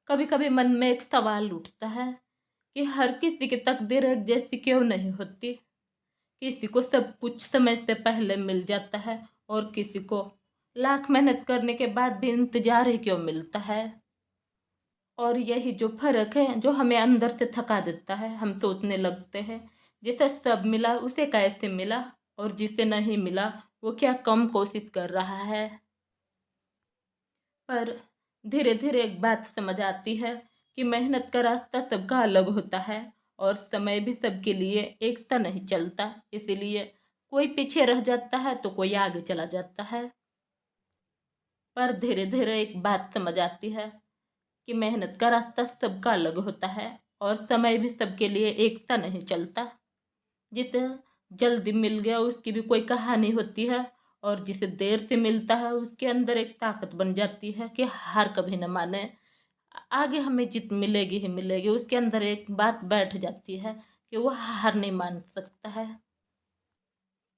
कभी कभी मन में एक सवाल उठता है कि हर किसी की तकदीर एक जैसी क्यों नहीं होती। किसी को सब कुछ समय से पहले मिल जाता है और किसी को लाख मेहनत करने के बाद भी इंतजार ही क्यों मिलता है। और यही जो फर्क है जो हमें अंदर से थका देता है। हम सोचने लगते हैं जिसे सब मिला उसे कैसे मिला, और जिसे नहीं मिला वो क्या कम कोशिश कर रहा है। पर धीरे धीरे एक बात समझ आती है कि मेहनत का रास्ता सबका अलग होता है और समय भी सबके लिए एक सा नहीं चलता। इसीलिए कोई पीछे रह जाता है तो कोई आगे चला जाता है। पर धीरे धीरे एक बात समझ आती है कि मेहनत का रास्ता सबका अलग होता है और समय भी सबके लिए एक सा नहीं चलता। जिसे जल्दी मिल गया उसकी भी कोई कहानी होती है, और जिसे देर से मिलता है उसके अंदर एक ताकत बन जाती है कि हार कभी न माने। आगे हमें जीत मिलेगी ही मिलेगी। उसके अंदर एक बात बैठ जाती है कि वो हार नहीं मान सकता है।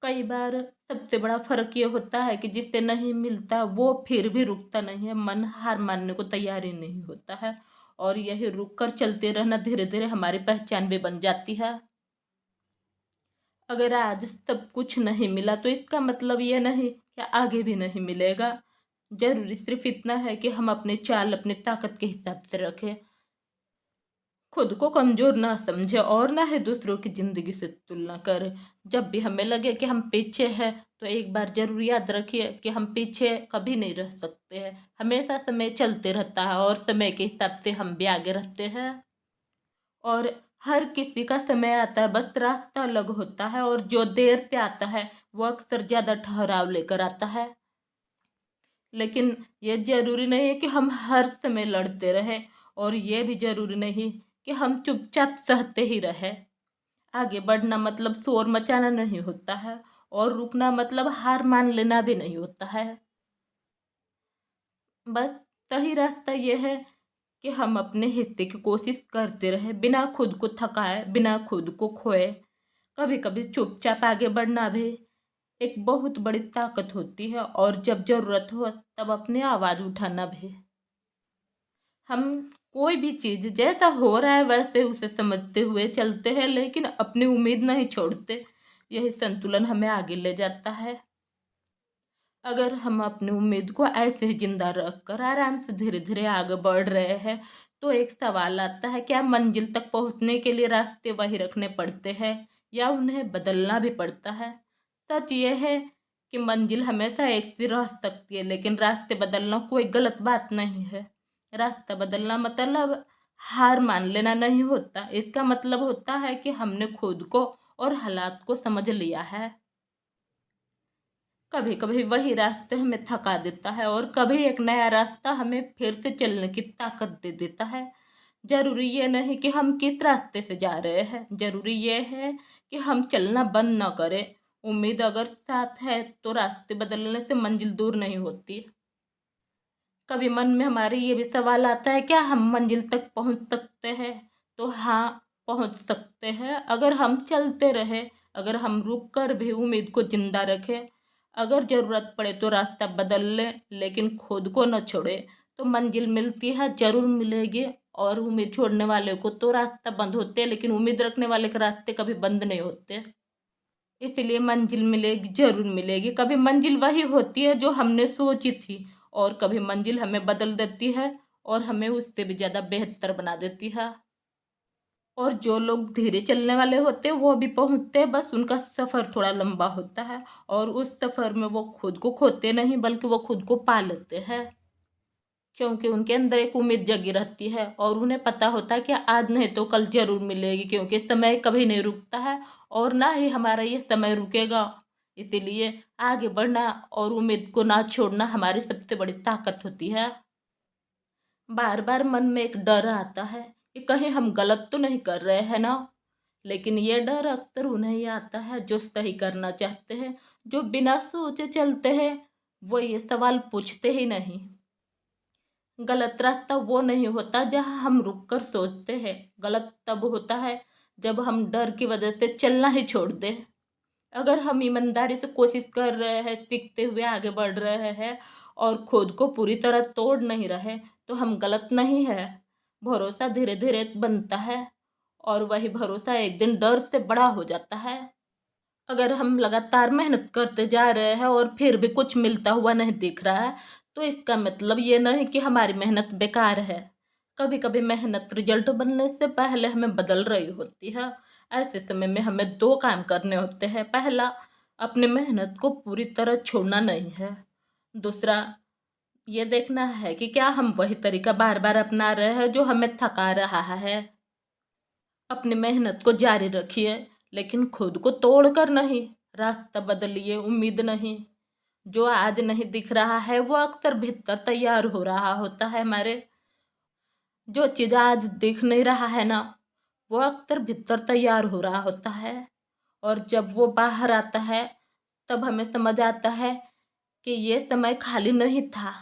कई बार सबसे बड़ा फर्क ये होता है कि जिसे नहीं मिलता वो फिर भी रुकता नहीं है, मन हार मानने को तैयार ही नहीं होता है। और यही रुक कर चलते रहना धीरे धीरे हमारी पहचान भी बन जाती है। अगर आज सब कुछ नहीं मिला तो इसका मतलब ये नहीं कि आगे भी नहीं मिलेगा। जरूरी सिर्फ इतना है कि हम अपनी चाल अपनी ताकत के हिसाब से रखें, खुद को कमजोर ना समझे और ना ही दूसरों की जिंदगी से तुलना करें। जब भी हमें लगे कि हम पीछे हैं तो एक बार जरूर याद रखिए कि हम पीछे कभी नहीं रह सकते हैं। हमेशा समय चलते रहता है और समय के हिसाब से हम भी आगे रहते हैं। और हर किसी का समय आता है, बस रास्ता अलग होता है। और जो देर से आता है वो अक्सर ज्यादा ठहराव लेकर आता है। लेकिन ये जरूरी नहीं है कि हम हर समय लड़ते रहें, और ये भी जरूरी नहीं कि हम चुपचाप सहते ही रहें। आगे बढ़ना मतलब शोर मचाना नहीं होता है, और रुकना मतलब हार मान लेना भी नहीं होता है। बस सही रास्ता यह है कि हम अपने हिस्से की कोशिश करते रहें, बिना खुद को थकाए, बिना खुद को खोए। कभी कभी चुपचाप आगे बढ़ना भी एक बहुत बड़ी ताकत होती है, और जब जरूरत हो तब अपनी आवाज उठाना भी। हम कोई भी चीज जैसा हो रहा है वैसे उसे समझते हुए चलते हैं, लेकिन अपनी उम्मीद नहीं छोड़ते। यही संतुलन हमें आगे ले जाता है। अगर हम अपनी उम्मीद को ऐसे ही जिंदा रखकर आराम से धीरे धीरे आगे बढ़ रहे हैं तो एक सवाल आता है, क्या मंजिल तक पहुंचने के लिए रास्ते वही रखने पड़ते हैं या उन्हें बदलना भी पड़ता है। सच यह है कि मंजिल हमेशा एक सी रह सकती है, लेकिन रास्ते बदलना कोई गलत बात नहीं है। रास्ता बदलना मतलब हार मान लेना नहीं होता। इसका मतलब होता है कि हमने खुद को और हालात को समझ लिया है। कभी कभी वही रास्ते हमें थका देता है और कभी एक नया रास्ता हमें फिर से चलने की ताकत दे देता है। जरूरी ये नहीं कि हम किस रास्ते से जा रहे हैं, जरूरी ये है कि हम चलना बंद न करें। उम्मीद अगर साथ है तो रास्ते बदलने से मंजिल दूर नहीं होती। कभी मन में हमारे ये भी सवाल आता है, क्या हम मंजिल तक पहुंच सकते हैं। तो हाँ, पहुंच सकते हैं अगर हम चलते रहे, अगर हम रुक कर भी उम्मीद को जिंदा रखें। अगर जरूरत पड़े तो रास्ता बदल ले, लेकिन खुद को न छोड़े। तो मंजिल मिलती है, जरूर मिलेगी। और उम्मीद छोड़ने वाले को तो रास्ता बंद होते हैं, लेकिन उम्मीद रखने वाले के रास्ते कभी बंद नहीं होते। इसलिए मंजिल मिलेगी, जरूर मिलेगी। कभी मंजिल वही होती है जो हमने सोची थी, और कभी मंजिल हमें बदल देती है और हमें उससे भी ज़्यादा बेहतर बना देती है। और जो लोग धीरे चलने वाले होते हैं वो भी पहुंचते हैं, बस उनका सफ़र थोड़ा लंबा होता है। और उस सफ़र में वो खुद को खोते नहीं बल्कि वो खुद को पा लेते हैं, क्योंकि उनके अंदर एक उम्मीद जगी रहती है और उन्हें पता होता है कि आज नहीं तो कल जरूर मिलेगी, क्योंकि समय कभी नहीं रुकता है और ना ही हमारा ये समय रुकेगा। इसीलिए आगे बढ़ना और उम्मीद को ना छोड़ना हमारी सबसे बड़ी ताकत होती है। बार बार मन में एक डर आता है कि कहीं हम गलत तो नहीं कर रहे हैं ना। लेकिन ये डर अक्सर उन्हें ही आता है जो सही करना चाहते हैं। जो बिना सोचे चलते हैं वो ये सवाल पूछते ही नहीं। गलत रास्ता वो नहीं होता जहाँ हम रुक कर सोचते हैं, गलत तब होता है जब हम डर की वजह से चलना ही छोड़ दें। अगर हम ईमानदारी से कोशिश कर रहे हैं, सीखते हुए आगे बढ़ रहे हैं और खुद को पूरी तरह तोड़ नहीं रहे तो हम गलत नहीं है। भरोसा धीरे धीरे बनता है और वही भरोसा एक दिन डर से बड़ा हो जाता है। अगर हम लगातार मेहनत करते जा रहे हैं और फिर भी कुछ मिलता हुआ नहीं दिख रहा है, तो इसका मतलब ये नहीं कि हमारी मेहनत बेकार है। कभी कभी मेहनत रिजल्ट बनने से पहले हमें बदल रही होती है। ऐसे समय में हमें दो काम करने होते हैं। पहला, अपनी मेहनत को पूरी तरह छोड़ना नहीं है। दूसरा, ये देखना है कि क्या हम वही तरीका बार बार अपना रहे हैं जो हमें थका रहा है। अपनी मेहनत को जारी रखिए, लेकिन खुद को तोड़कर नहीं। रास्ता बदलिए, उम्मीद नहीं। जो आज नहीं दिख रहा है वो अक्सर भीतर तैयार हो रहा होता है हमारे। जो चीज़ आज दिख नहीं रहा है ना, वो अक्सर भीतर तैयार हो रहा होता है। और जब वो बाहर आता है, तब हमें समझ आता है कि ये समय खाली नहीं था।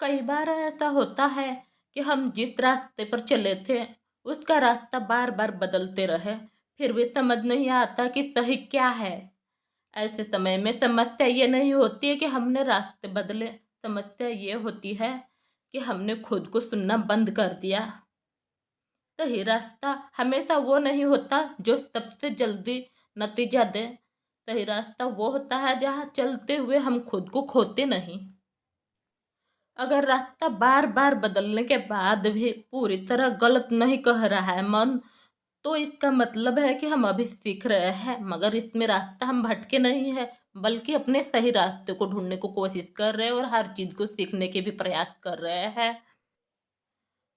कई बार ऐसा होता है कि हम जिस रास्ते पर चले थे उसका रास्ता बार बार बदलते रहे, फिर भी समझ नहीं आता कि सही क्या है। ऐसे समय में समस्या ये नहीं होती है कि हमने रास्ते बदले, समस्या ये होती है कि हमने खुद को सुनना बंद कर दिया। सही रास्ता हमेशा वो नहीं होता जो सबसे जल्दी नतीजा दे। सही रास्ता वो होता है जहाँ चलते हुए हम खुद को खोते नहीं। अगर रास्ता बार बार बदलने के बाद भी पूरी तरह गलत नहीं कह रहा है मन, तो इसका मतलब है कि हम अभी सीख रहे हैं, मगर इसमें रास्ता हम भटके नहीं है, बल्कि अपने सही रास्ते को ढूंढने को कोशिश कर रहे हैं और हर चीज को सीखने के भी प्रयास कर रहे हैं।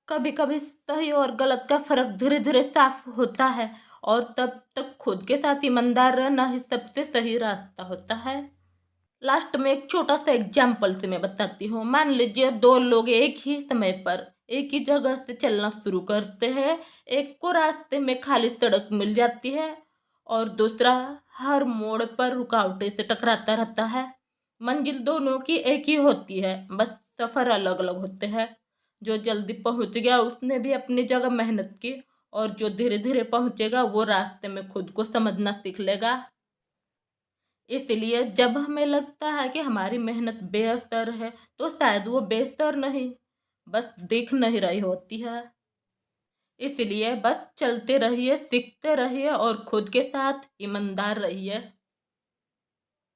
कभी कभी सही और गलत का फर्क धीरे धीरे साफ होता है, और तब तक खुद के साथ ईमानदार रहना ही सबसे सही रास्ता होता है। लास्ट में एक छोटा सा एग्जाम्पल से मैं बताती हूँ। मान लीजिए दो लोग एक ही समय पर एक ही जगह से चलना शुरू करते हैं। एक को रास्ते में खाली सड़क मिल जाती है और दूसरा हर मोड़ पर रुकावटें से टकराता रहता है। मंजिल दोनों की एक ही होती है, बस सफ़र अलग अलग होते हैं। जो जल्दी पहुंच गया उसने भी अपनी जगह मेहनत की, और जो धीरे धीरे पहुंचेगा वो रास्ते में खुद को समझना सीख लेगा। इसलिए जब हमें लगता है कि हमारी मेहनत बेअसर है, तो शायद वो बेअसर नहीं, बस दिख नहीं रही होती है। इसलिए बस चलते रहिए, सीखते रहिए और खुद के साथ ईमानदार रहिए।